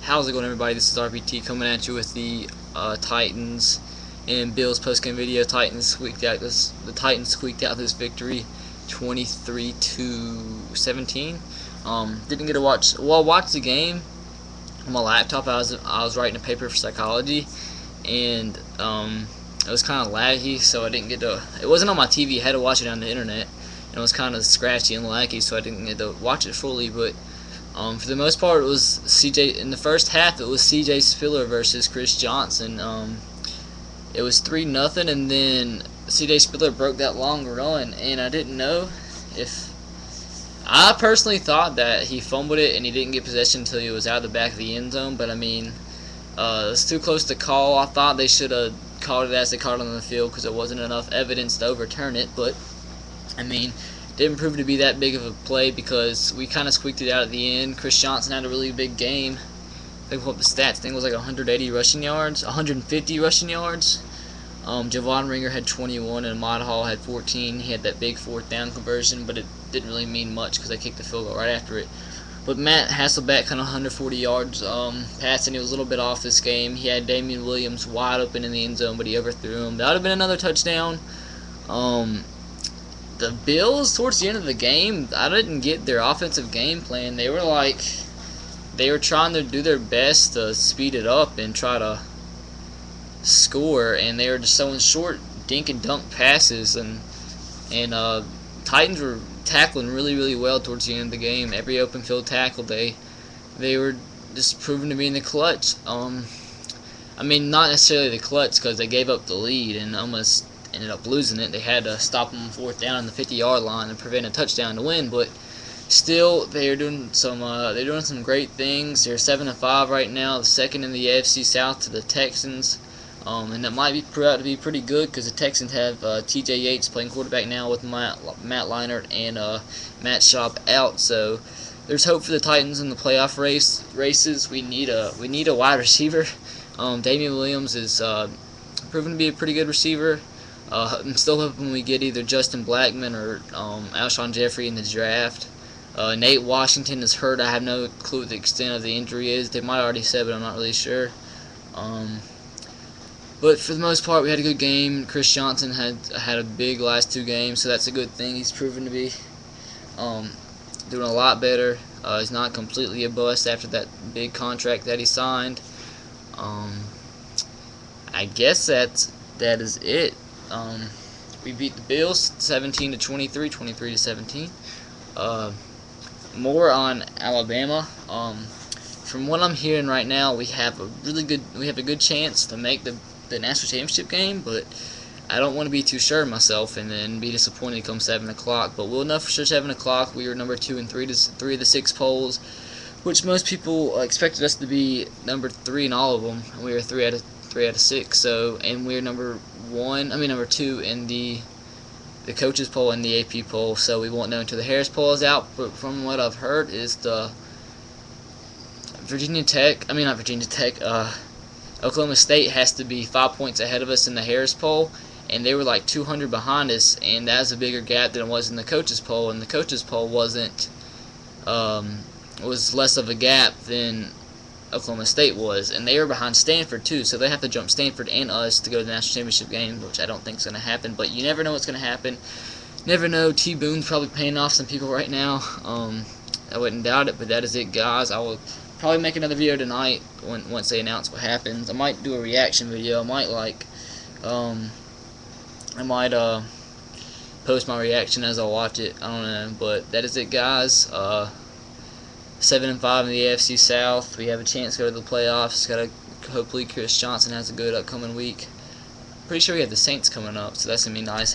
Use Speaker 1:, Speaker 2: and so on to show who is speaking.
Speaker 1: How's it going, everybody? This is RBT coming at you with the Titans and Bills postgame video. The Titans squeaked out this victory, 23-17. Didn't get to watch. Well, I watched the game on my laptop. I was writing a paper for psychology, and it was kind of laggy, so I didn't get to. It wasn't on my TV. I had to watch it on the internet, and it was kind of scratchy and laggy, so I didn't get to watch it fully. But for the most part, it was CJ. In the first half, it was CJ Spiller versus Chris Johnson. It was 3-0, and then CJ Spiller broke that long run, and I didn't know if. I personally thought that he fumbled it and he didn't get possession until he was out of the back of the end zone, but I mean, it was too close to call. I thought they should have called it as they called it on the field because there wasn't enough evidence to overturn it, but I mean, didn't prove to be that big of a play because we kind of squeaked it out at the end. Chris Johnson had a really big game. I think what the stats, I think it was like 180 rushing yards, 150 rushing yards. Javon Ringer had 21 and Ahmad Hall had 14. He had that big fourth down conversion, but it didn't really mean much because they kicked the field goal right after it. But Matt Hasselbeck kind of 140 yards passing. He was a little bit off this game. He had Damian Williams wide open in the end zone, but he overthrew him. That would have been another touchdown. The Bills, towards the end of the game, I didn't get their offensive game plan. They were trying to do their best to speed it up and try to score, and they were just throwing short dink and dunk passes, and Titans were tackling really well towards the end of the game. Every open field tackle, they were just proving to be in the clutch. I mean, not necessarily the clutch because they gave up the lead and almost ended up losing it. They had to stop them on fourth down on the 50-yard line and prevent a touchdown to win, but still they're doing some great things. They're 7-5 right now, the second in the AFC South to the Texans. And that might prove out to be pretty good because the Texans have T.J. Yates playing quarterback now with Matt Leinart and Matt Schaub out. So there's hope for the Titans in the playoff races. We need a wide receiver. Damian Williams is proven to be a pretty good receiver. I'm still hoping we get either Justin Blackmon or Alshon Jeffrey in the draft. Nate Washington is hurt. I have no clue what the extent of the injury is. They might have already said, but I'm not really sure. But for the most part, we had a good game. Chris Johnson had a big last two games, so that's a good thing. He's proven to be doing a lot better. He's not completely a bust after that big contract that he signed. I guess that is it. We beat the Bills 17-23, 23-17. More on Alabama. From what I'm hearing right now, we have a good chance to make the national championship game, but I don't want to be too sure of myself and then be disappointed come 7 o'clock. But we'll know for sure 7 o'clock. We were number 2 in three of the 6 polls, which most people expected us to be number 3 in all of them. And we were 3 out of 6. So, and we're number 2 in the coaches poll and the AP poll. So we won't know until the Harris poll is out. But from what I've heard, is the Oklahoma State has to be 5 points ahead of us in the Harris poll, and they were like 200 behind us, and that's a bigger gap than it was in the coaches poll. And the coaches poll was less of a gap than Oklahoma State was, and they were behind Stanford too, so they have to jump Stanford and us to go to the national championship game, which I don't think is going to happen. But you never know what's going to happen. Never know. T. Boone's probably paying off some people right now. I wouldn't doubt it, but that is it, guys. I will probably make another video tonight once they announce what happens. I might do a reaction video. I might post my reaction as I watch it. I don't know, but that is it, guys. 7-5 in the AFC South. We have a chance to go to the playoffs. Hopefully Chris Johnson has a good upcoming week. Pretty sure we have the Saints coming up, so that's gonna be nice.